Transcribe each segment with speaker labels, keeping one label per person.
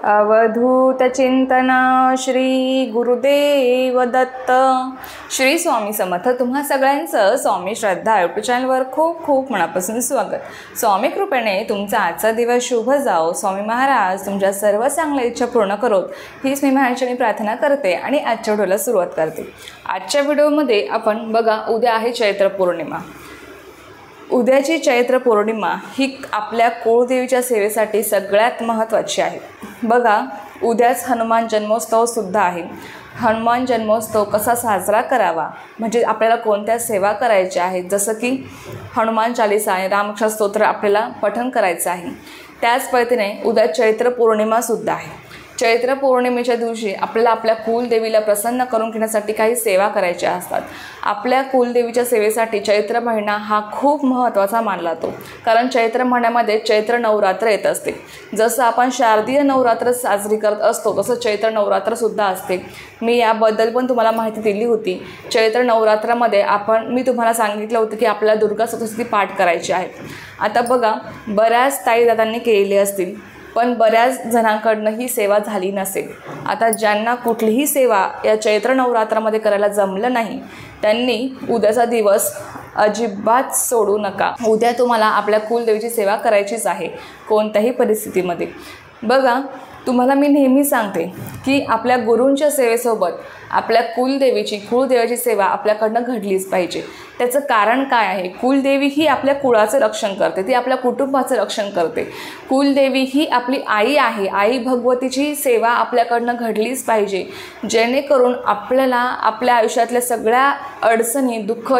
Speaker 1: अवधूत चिंतन श्री गुरुदेव दत्त. श्री स्वामी समर्थ. तुम्हा सगळ्यांचं स्वामी श्रद्धा यूट्यूब चॅनलवर खूप खूप मनापासून स्वागत. स्वामी कृपेने तुमचा आजचा दिवस शुभ जाओ. स्वामी महाराज तुमच्या सर्व चांगल्या इच्छा पूर्ण करोत हीच मी महाराजांनी प्रार्थना करते आणि आजच्या व्हिडिओला सुरुवात करते. आजच्या व्हिडिओमध्ये आपण बघा, उद्या आहे चैत्र पौर्णिमा. उद्याची चैत्र पौर्णिमा ही आपल्या कुळदेवीच्या सेवेसाठी सगळ्यात महत्त्वाची आहे. बघा, उद्याच हनुमान जन्मोत्सव सुद्धा आहे. हनुमान जन्मोत्सव कसा साजरा करावा, म्हणजे आपल्याला कोणत्या सेवा करायच्या आहेत, जसं की हनुमान चालीसा आणि रामकृष्ण स्तोत्र आपल्याला पठण करायचं आहे. त्याच पद्धतीने उद्या चैत्र पौर्णिमासुद्धा आहे. चैत्र पौर्णिमेच्या दिवशी आपल्याला आपल्या कुलदेवीला प्रसन्न करून घेण्यासाठी काही सेवा करायच्या असतात. आपल्या कुलदेवीच्या सेवेसाठी चैत्र महिना हा खूप महत्त्वाचा मानला जातो, कारण चैत्र महिन्यामध्ये चैत्र नवरात्र येत असते. जसं आपण शारदीय नवरात्र साजरी करत असतो तसं चैत्र नवरात्रसुद्धा असते. मी याबद्दल पण तुम्हाला माहिती दिली होती. चैत्र नवरात्रामध्ये मी तुम्हाला सांगितलं होतं की आपल्याला दुर्गा सप्तशती पाठ करायची आहे. आता बघा, बऱ्याच ताईदादांनी केलेली असतील, पण बऱ्याच जणांकडनं ही सेवा झाली नसेल. आता ज्यांना कुठलीही सेवा या चैत्र नवरात्रामध्ये करायला जमलं नाही, त्यांनी उद्याचा दिवस अजिबात सोडू नका. उद्या तुम्हाला आपल्या कुलदेवीची सेवा करायचीच आहे कोणत्याही परिस्थितीमध्ये. बघा, तुम्हाला मी नेहमी सांगते की आपल्या गुरूंच्या सेवेसोबत आपल्या कुळदेवीची सेवा आपल्याकडनं घडलीच पाहिजे. त्याचं कारण काय आहे? कुलदेवी ही आपल्या कुळाचं रक्षण करते, ती आपल्या कुटुंबाचं रक्षण करते. कुलदेवी ही आपली आई आहे. आई भगवतीची सेवा आपल्याकडनं घडलीच पाहिजे, जेणेकरून आपल्याला आपल्या आयुष्यातल्या सगळ्या अडचणी, दुःख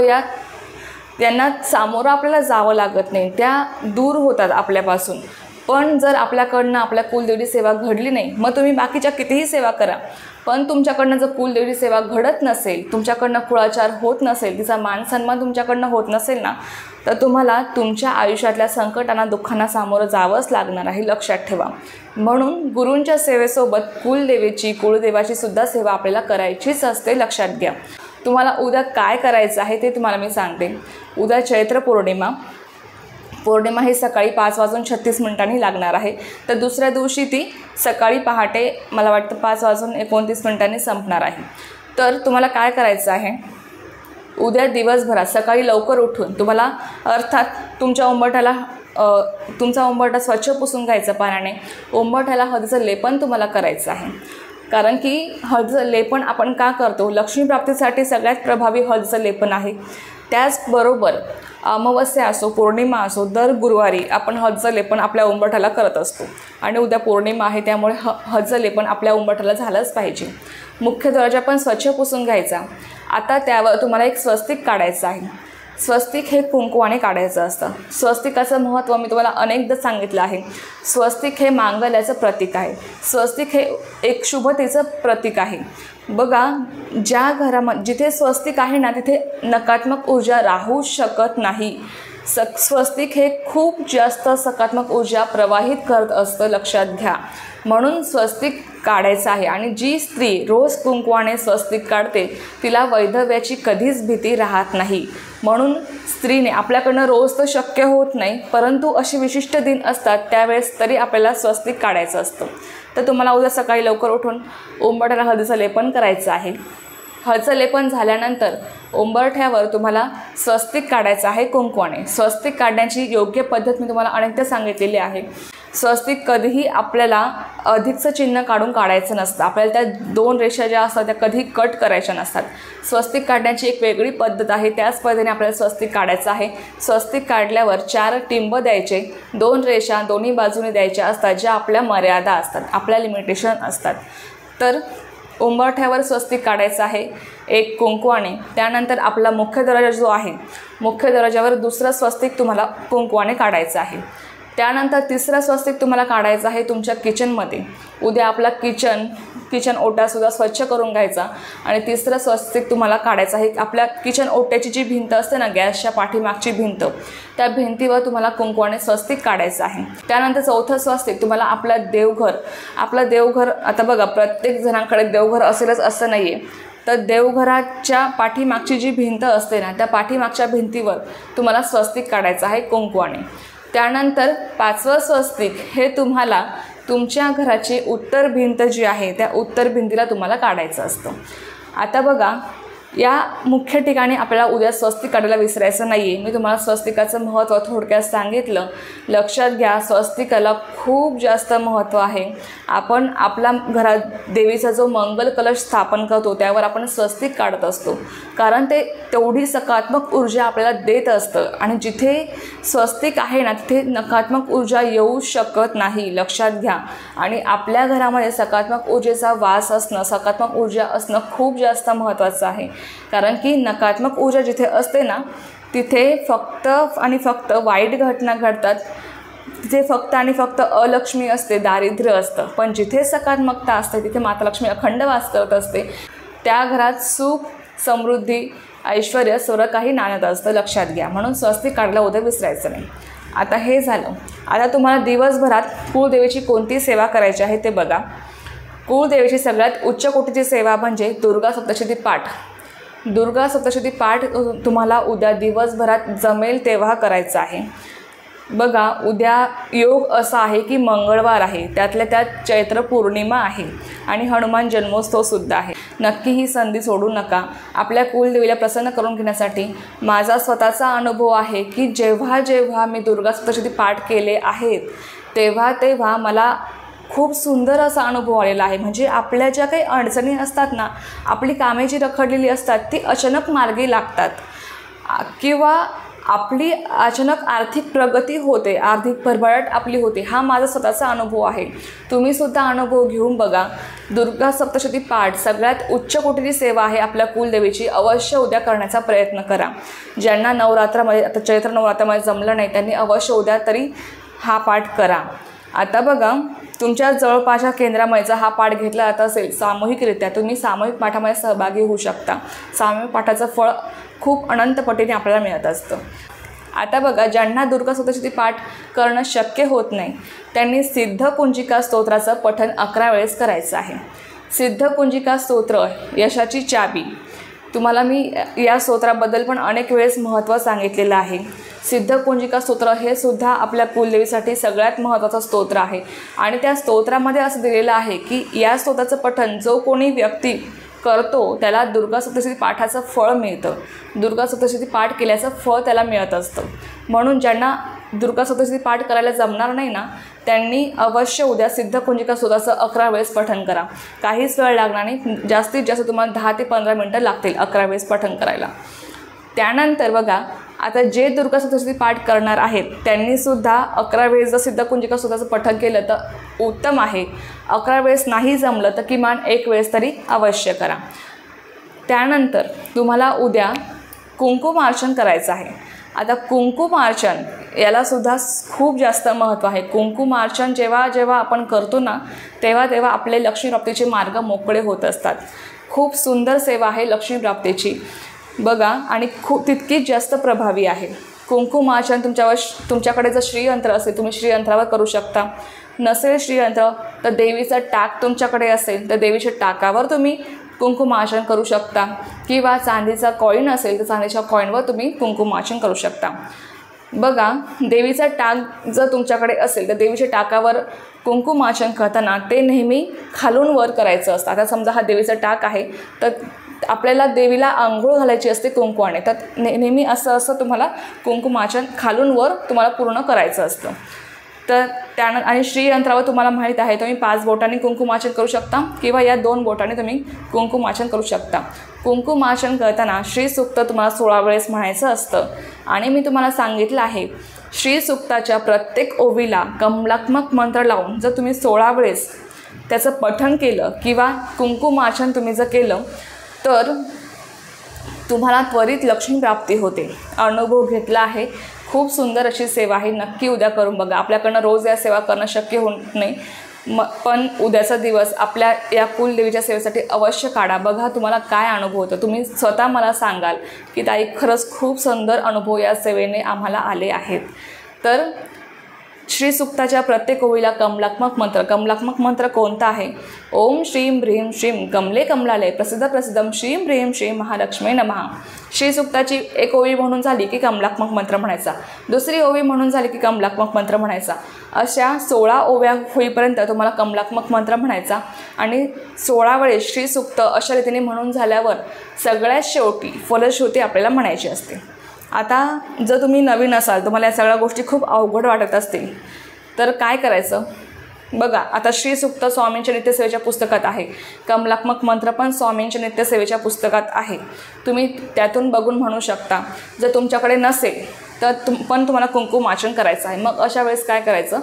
Speaker 1: यांना सामोरं आपल्याला जावं लागत नाही, त्या दूर होतात आपल्यापासून. पण जर आपल्याकडनं आपल्या कुलदेवीची सेवा घडली नाही, मग तुम्ही बाकीच्या कितीही सेवा करा, पण तुमच्याकडनं जर कुलदेवीची सेवा घडत नसेल, तुमच्याकडनं कुळाचार होत नसेल, तिचा मान सन्मान तुमच्याकडनं होत नसेल ना, तर तुम्हाला तुमच्या आयुष्यातल्या संकटांना, दुःखांना सामोरं जावंच लागणार आहे. लक्षात ठेवा. म्हणून गुरूंच्या सेवेसोबत कुळदेवाची सुद्धा सेवा आपल्याला करायचीच असते. लक्षात घ्या. तुम्हाला उद्या काय करायचं आहे ते तुम्हाला मी सांगते. उद्या चैत्र पौर्णिमा ही सकाळी 5:36 लागणार आहे. तर दुसऱ्या दिवशी ती सकाळी पहाटे मला वाटतं 5:29 संपणार आहे. तर तुम्हाला काय करायचं आहे, उद्या दिवसभरात सकाळी लवकर उठून तुम्हाला, अर्थात तुमच्या तुमचा उंबरठा स्वच्छ पुसून घ्यायचा पाण्याने. उंबरठ्याला हळदीचं लेपन तुम्हाला करायचं आहे, कारण की हळदीचं लेपन आपण का करतो? लक्ष्मीप्राप्तीसाठी सगळ्यात प्रभावी हळदीचं लेपन आहे. त्याचबरोबर अमावस्या असो, पौर्णिमा असो, दर गुरुवारी आपण हळदीचं लेपन आपल्या उंबरठ्याला करत असतो. आणि उद्या पौर्णिमा आहे, त्यामुळे हळदीचं लेपन आपल्या उंबरठ्याला झालंच पाहिजे. मुख्य दरवाजा पण स्वच्छ पुसून घ्यायचा. आता त्यावर तुम्हाला एक स्वस्तिक काढायचं आहे. स्वस्तिक हे कुंकवाने काढायचं असतं. स्वस्तिकाचं महत्त्व मी तुम्हाला अनेकदा सांगितलं आहे. स्वस्तिक हे मांगल्याचं प्रतीक आहे. स्वस्तिक हे एक शुभतेचं प्रतीक आहे. बघा, ज्या घरामध्ये जिथे स्वस्तिक आहे ना, तिथे नकारात्मक ऊर्जा राहू शकत नाही. स्वस्तिक हे खूप जास्त सकारात्मक ऊर्जा प्रवाहित करत असतं. लक्षात घ्या. म्हणून स्वस्तिक काढायचं आहे. आणि जी स्त्री रोज कुंकवाने स्वस्तिक काढते, तिला वैधव्याची कधीच भीती राहत नाही. म्हणून स्त्रीने, आपल्याकडनं रोज तर शक्य होत नाही, परंतु अशी विशिष्ट दिन असतात त्यावेळेस तरी आपल्याला स्वस्तिक काढायचं असतं. तर तुम्हाला उद्या सकाळी लवकर उठून उंबरठ्याला हळदीचं लेपन करायचं आहे. हळदीचं लेपन झाल्यानंतर उंबरठ्यावर तुम्हाला स्वस्तिक काढायचं आहे कुंकवाने. स्वस्तिक काढण्याची योग्य पद्धत मी तुम्हाला अनेकदा सांगितलेली आहे. स्वस्तिक कधीही आपल्याला अधिकचं चिन्ह काढायचं नसतं. आपल्याला त्या 2 रेषा ज्या असतात त्या कधी कट करायच्या नसतात. स्वस्तिक काढण्याची एक वेगळी पद्धत आहे. त्याच पद्धतीने आपल्याला स्वस्तिक काढायचं आहे. स्वस्तिक काढल्यावर 4 टिंब द्यायचे, 2 रेषा दोन्ही बाजूने द्यायच्या असतात, ज्या आपल्या मर्यादा असतात, आपल्या लिमिटेशन असतात. तर उंबरठ्यावर स्वस्तिक काढायचं आहे एक कुंकवाने. त्यानंतर आपला मुख्य दरवाजा जो आहे, मुख्य दरवाजावर दुसरं स्वस्तिक तुम्हाला कुंकवाने काढायचं आहे. त्यानंतर तिसरं स्वस्तिक तुम्हाला काढायचं आहे तुमच्या किचनमध्ये. उद्या आपला किचन ओटासुद्धा स्वच्छ करून घ्यायचा. आणि तिसरं स्वस्तिक तुम्हाला काढायचं आहे आपल्या किचन ओट्याची जी भिंत असते ना, गॅसच्या पाठीमागची भिंत, त्या भिंतीवर तुम्हाला कुंकवाने स्वस्तिक काढायचं आहे. त्यानंतर चौथं स्वस्तिक तुम्हाला आपलं देवघर. आता बघा, प्रत्येक जणांकडे देवघर असेलच असं नाही आहे. तर देवघराच्या पाठीमागची जी भिंत असते ना, त्या पाठीमागच्या भिंतीवर तुम्हाला स्वस्तिक काढायचं आहे कुंकवाने. त्यानंतर 5वं स्वस्तिक हे तुम्हाला तुमच्या घराची उत्तर भिंत जी आहे त्या उत्तर भिंतीला तुम्हाला काढायचं असतं. आता बघा, या मुख्य ठिकाणी आपल्याला उद्या स्वस्तिक काढायला विसरायचं नाही आहे. मी तुम्हाला स्वस्तिकाचं महत्त्व थोडक्यात सांगितलं. लक्षात घ्या, स्वस्तिकाला खूप जास्त महत्त्व आहे. आपण आपल्या घरात देवीचा जो मंगल कलश स्थापन करतो त्यावर आपण स्वस्तिक काढत असतो, कारण ते तेवढी सकारात्मक ऊर्जा आपल्याला देत असतं. आणि जिथे स्वस्तिक आहे ना तिथे नकारात्मक ऊर्जा येऊ शकत नाही, लक्षात घ्या. आणि आपल्या घरामध्ये सकारात्मक ऊर्जेचा वास असणं, सकारात्मक ऊर्जा असणं खूप जास्त महत्त्वाचं आहे. कारण की नकारात्मक ऊर्जा जिथे असते ना तिथे फक्त आणि फक्त वाईट घटना घडतात, तिथे फक्त आणि फक्त अलक्ष्मी असते, दारिद्र्य असतं. पण जिथे सकारात्मकता असते तिथे माता लक्ष्मी अखंड वास करत असते. त्या घरात सुख, समृद्धी, ऐश्वर सर्व काही नांदत असतं, लक्षात घ्या. म्हणून स्वस्तिक काढायला उद्या विसरायचं नाही. आता हे झालं. आता तुम्हाला दिवसभरात कुलदेवीची कोणती सेवा करायची आहे ते बघा. कुलदेवीची सगळ्यात उच्च कोटीची सेवा म्हणजे दुर्गा सप्तशती पाठ. दुर्गा सप्तशती पाठ तुम्हाला उद्या दिवसभरात जमेल तेव्हा करायचं आहे. बघा, उद्या योग असा आहे की मंगळवार आहे, त्यातल्या त्यात चैत्र पौर्णिमा आहे आणि हनुमान जन्मोत्सवसुद्धा आहे. नक्की ही संधी सोडू नका. आपल्या कुलदेवीला प्रसन्न करून घेण्यासाठी माझा स्वतःचा अनुभव आहे की जेव्हा जेव्हा मी दुर्गा सप्तशती पाठ केले आहेत तेव्हा तेव्हा मला खूप सुंदर असा अनुभव आलेला आहे. म्हणजे आपल्या ज्या काही अडचणी असतात ना, आपली कामे जी रखडलेली असतात ती अचानक मार्गी लागतात किंवा आपली अचानक आर्थिक प्रगती होते, आर्थिक भरभराट आपली होते. हा माझा स्वतःचा अनुभव आहे. तुम्हीसुद्धा अनुभव घेऊन बघा. दुर्गा सप्तशती पाठ सगळ्यात उच्च कोटीची सेवा आहे आपल्या कुलदेवीची. अवश्य उद्या करण्याचा प्रयत्न करा. ज्यांना नवरात्रामध्ये, आता चैत्र नवरात्रामध्ये जमलं नाही त्यांनी अवश्य उद्या तरी हा पाठ करा. आता बघा, तुमच्या जवळपासच्या केंद्रामध्ये जर हा पाठ घेतला जात असेल सामूहिकरित्या, तुम्ही सामूहिक पाठामध्ये सहभागी होऊ शकता. सामूहिक पाठाचं फळ खूप अनंत पटीने आपल्याला मिळत असतं. आता बघा, ज्यांना दुर्गा सप्तशती पाठ करणं शक्य होत नाही त्यांनी सिद्धकुंजिका स्तोत्राचं पठण 11 वेळेस करायचं आहे. सिद्धकुंजिका स्तोत्र यशाची चाबी. तुम्हाला मी या स्तोत्राबद्दल पण अनेक वेळेस महत्त्व सांगितलेलं आहे. सिद्धकुंजिका स्तोत्र हे सुद्धा आपल्या कुलदेवीसाठी सगळ्यात महत्त्वाचं स्तोत्र आहे. आणि त्या स्तोत्रामध्ये असं दिलेलं आहे की या स्तोत्राचं पठण जो कोणी व्यक्ती करतो त्याला दुर्गा सप्तशती पाठाचं फळ मिळतं. दुर्गा सप्तशती पाठ केल्याचं फळ त्याला मिळत असतं. म्हणून ज्यांना दुर्गा सप्तशती पाठ करायला जमणार नाही ना त्यांनी अवश्य उद्या सिद्धकुंजिका स्तोत्राचं 11 वेळेस पठण करा. काहीच वेळ लागणार नाही. जास्तीत जास्त तुम्हाला 10 ते 15 मिनटं लागतील 11 वेळेस पठण करायला. त्यानंतर बघा, आता जे दुर्गा सप्तशती पाठ करणार आहेत त्यांनीसुद्धा 11 वेळेस जर सिद्धकुंजिका स्तोत्राचं पठण केलं तर उत्तम आहे. 11 वेळेस नाही जमलं तर किमान 1 वेळेस तरी अवश्य करा. त्यानंतर तुम्हाला उद्या कुंकुमार्चन करायचं आहे. आता कुंकुमार्चन यालासुद्धा खूप जास्त महत्त्व आहे. कुंकुमार्चन जेव्हा जेव्हा आपण करतो ना तेव्हा तेव्हा आपले लक्ष्मीप्राप्तीचे मार्ग मोकळे होत असतात. खूप सुंदर सेवा आहे लक्ष्मीप्राप्तीची बघा, आणि खूप तितकीच जास्त प्रभावी आहे. कुंकुमार्चन तुमच्याकडे जर श्रीयंत्र असेल तुम्ही श्रीयंत्रावर करू शकता. नसेल श्रीयंत्र तर देवीचा टाक तुमच्याकडे असेल तर देवीच्या टाकावर तुम्ही कुंकुमार्चन करू शकता. किंवा चांदीचा कॉईन असेल तर चांदीच्या कॉईनवर तुम्ही कुंकुमार्चन करू शकता. बघा, देवीचा टाक जर तुमच्याकडे असेल तर देवीच्या टाकावर कुंकुमार्चन करताना ते नेहमी खालून वर करायचं असतं. आता समजा हा देवीचा टाक आहे तर आपल्याला देवीला आंघोळ घालायची असते कुंकवाने, तर नेहमी असं तुम्हाला कुंकुमार्चन खालून वर तुम्हाला पूर्ण करायचं असतं. तर त्यानंतर आणि श्रीयंत्रावर तुम्हाला माहीत आहे तुम्ही 5 बोटांनी कुंकुमार्चन करू शकता किंवा या 2 बोटांनी तुम्ही कुंकुमार्चन करू शकता. कुंकुमार्चन करताना श्रीसूक्त तुम्हाला 16 वेळेस म्हणायचं असतं. आणि मी तुम्हाला सांगितलं आहे श्रीसूक्ताच्या प्रत्येक ओवीला कमलात्मक मंत्र लावून जर तुम्ही 16 वेळेस त्याचं पठण केलं किंवा कुंकुमार्चन तुम्ही जर केलं तर तुम्हाला त्वरित लक्ष्मी प्राप्ती होते. अनुभव घेतला आहे. खूप सुंदर अशी सेवा आहे. नक्की उद्या करून बघा. आपल्याकडनं रोज या सेवा करणं शक्य होत नाही, पण उद्याचा दिवस आपल्या या कुलदेवीच्या सेवेसाठी अवश्य काढा. बघा तुम्हाला काय अनुभव होतो. तुम्ही स्वतः मला सांगाल की ताई खरंच खूप सुंदर अनुभव या सेवेने आम्हाला आले आहेत. तर श्री सुक्ताच्या प्रत्येक ओळीला कमलात्मक मंत्र कोणता आहे? ओम श्रीं ह्रीं श्रीं कमले कमलालय प्रसिद्ध प्रसिद्धम श्रीं ह्रीं श्रीं महालक्ष्मी नमः. श्री सुक्ताची एक ओवी म्हणून झाली की कमलात्मक मंत्र म्हणायचा, दुसरी ओवी म्हणून झाली की कमलात्मक मंत्र म्हणायचा. अशा 16 ओव्या होईपर्यंत तुम्हाला कमलात्मक मंत्र म्हणायचा आणि 16 वेळेस श्री सुक्त अशा रीतीने म्हणून झाल्यावर सगळ्यात शेवटी फलश्रुती आपल्याला म्हणायची असते. आता जर तुम्ही नवीन असाल, तुम्हाला या सगळ्या गोष्टी खूप अवघड वाटत असतील, तर काय करायचं बघा. आता श्री सुक्त स्वामींच्या नित्यसेवेच्या पुस्तकात आहे, कमलात्मक मंत्र पण स्वामींच्या नित्यसेवेच्या पुस्तकात आहे. तुम्ही त्यातून बघून म्हणू शकता. जर तुमच्याकडे नसेल तर तुम्हाला कुंकुमार्चन करायचं आहे. मग अशा वेळेस काय करायचं?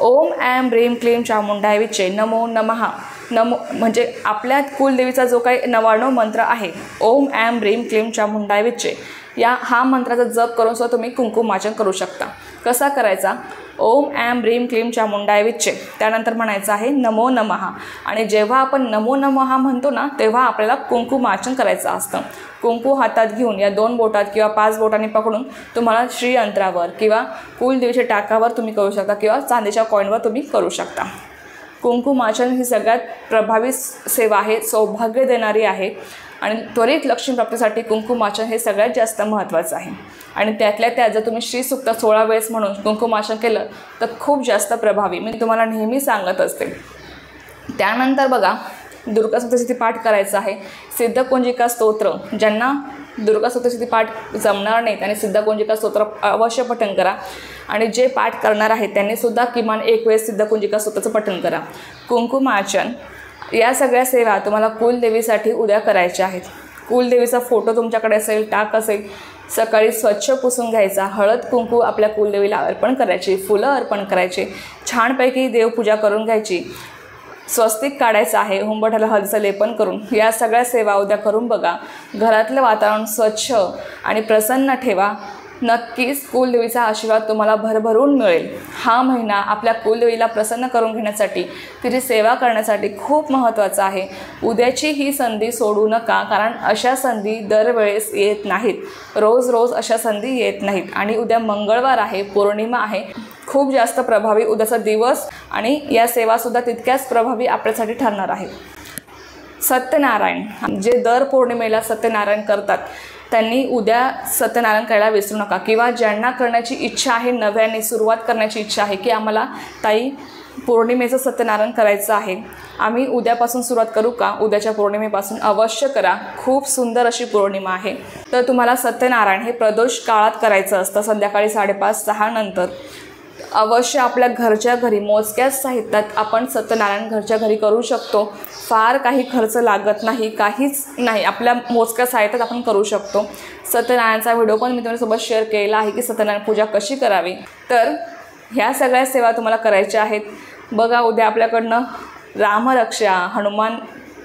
Speaker 1: ओम ऐं ह्रीं क्लीं चामुंडाय विच्चे नमो नमः. नमो म्हणजे आपल्या कुलदेवीचा जो काही 99 मंत्र आहे, ओम ऐं ह्रीं क्लीं चामुंडाय विच्चे, हा मंत्राचा जप करून सुद्धा तुम्ही कुंकुमार्चन करू शकता. कसा करायचा? ओम ऐं ह्रीं क्लीं चामुंडाय विच्चे, त्यानंतर म्हणायचं आहे नमो नमः. आणि जेव्हा आपण नमो नमः म्हणतो ना, तेव्हा आपल्याला कुंकुमार्चन करायचं असतं. कुंकू हातात घेऊन या 2 बोटात किंवा 5 बोटांनी पकडून तुम्हाला श्रीयंत्रावर किंवा कुलदेवीच्या टाकावर तुम्ही करू शकता किंवा चांदीच्या कॉईनवर तुम्ही करू शकता. कुंकुमार्चन ही सगळ्यात प्रभावी सेवा आहे, सौभाग्य देणारी आहे आणि त्वरित लक्ष्मीप्राप्तीसाठी कुंकुमार्चन हे सगळ्यात जास्त महत्त्वाचं आहे. आणि त्यातल्या त्यात जर तुम्ही श्रीसुक्त 16 वेळेस म्हणून कुंकुमार्चन केलं तर खूप जास्त प्रभावी, मी तुम्हाला नेहमी सांगत असते. त्यानंतर बघा, दुर्गा सप्तशती पाठ करायचं आहे. सिद्धकुंजिका स्तोत्र, ज्यांना दुर्गा सप्तशती पाठ जमणार नाही त्यांनी सिद्धकुंजिका स्तोत्र अवश्य पठण करा. आणि जे पाठ करणार आहेत त्यांनीसुद्धा किमान 1 वेळेस सिद्धकुंजिका स्तोत्राचं पठण करा. कुंकुमार्चन या सगळ्या सेवा तुम्हाला कुलदेवीसाठी उद्या करायच्या आहेत. कुलदेवीचा फोटो तुमच्याकडे असेल, टाक असेल, सकाळी स्वच्छ पुसून घ्यायचा, हळद कुंकू आपल्या कुलदेवीला अर्पण करायची, फुलं अर्पण करायची, छानपैकी देवपूजा करून घ्यायची, स्वस्तिक काढायचं आहे, उंबरठ्याला हळदीचं लेपन करून या सगळ्या सेवा उद्या करून बघा. घरातलं वातावरण स्वच्छ आणि प्रसन्न ठेवा. नक्कीच कुलदेवीचा आशीर्वाद तुम्हाला भरभरून मिळेल. हा महिना आपल्या कुलदेवीला प्रसन्न करून घेण्यासाठी, तिची सेवा करण्यासाठी खूप महत्त्वाचा आहे. उद्याची ही संधी सोडू नका, कारण अशा संधी दरवेळेस येत नाहीत, रोज रोज अशा संधी येत नाहीत. आणि उद्या मंगळवार आहे, पौर्णिमा आहे, खूप जास्त प्रभावी उद्याचा दिवस आणि या सेवासुद्धा तितक्याच प्रभावी आपल्यासाठी ठरणार आहे. सत्यनारायण, जे दर पौर्णिमेला सत्यनारायण करतात त्यांनी उद्या सत्यनारायण करायला विसरू नका. किंवा ज्यांना करण्याची इच्छा आहे, नव्याने सुरुवात करण्याची इच्छा आहे की आम्हाला ताई पौर्णिमेचं सत्यनारायण करायचं आहे, आम्ही उद्यापासून सुरुवात करू का? उद्याच्या पौर्णिमेपासून अवश्य करा. खूप सुंदर अशी पौर्णिमा आहे. तर तुम्हाला सत्यनारायण हे प्रदोष काळात करायचं असतं, संध्याकाळी 5:30-6 नंतर. अवश्य आपल्या घरच्या घरी मोजक्याच साहित्यात आपण सत्यनारायण घरच्या घरी करू शकतो. फार काही खर्च लागत नाही, काहीच नाही, आपल्या मोजक्या साहित्यात आपण करू शकतो. सत्यनारायणचा व्हिडिओ पण मी तुमच्यासोबत शेअर केला आहे की सत्यनारायण पूजा कशी करावी. तर ह्या सगळ्या सेवा तुम्हाला करायच्या आहेत. बघा, उद्या आपल्याकडनं रामरक्षा, हनुमान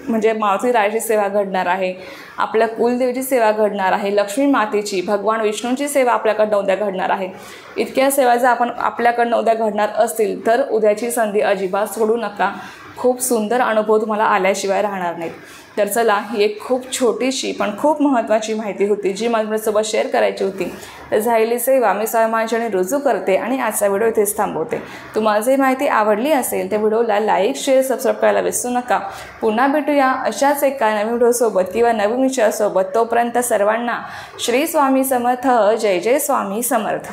Speaker 1: म्हणजे मारुती रायाची सेवा घडणार आहे, आपल्या कुलदेवीची सेवा घडणार आहे, लक्ष्मी मातेची, भगवान विष्णूंची सेवा आपल्याकडनं उद्या घडणार आहे. इतक्या सेवा जर आपण आपल्याकडनं उद्या घडणार असतील तर उद्याची संधी अजिबात सोडू नका. खूप सुंदर अनुभव तुम्हाला आल्याशिवाय राहणार नाहीत. तर चला, ही एक खूप छोटीशी पण खूप महत्त्वाची माहिती होती जी मला तुमच्यासोबत शेअर करायची होती. तर झालेली सेवा मी स्वामींच्याने रुजू करते आणि आजचा व्हिडिओ इथेच थांबवते. तुम्हाला जर माहिती आवडली असेल तर व्हिडिओला लाईक, शेअर, सबस्क्राईब करायला विसरू नका. पुन्हा भेटूया अशाच एका नवीन व्हिडिओसोबत किंवा नवीन विषयासोबत. तोपर्यंत सर्वांना श्री स्वामी समर्थ. जय जय स्वामी समर्थ.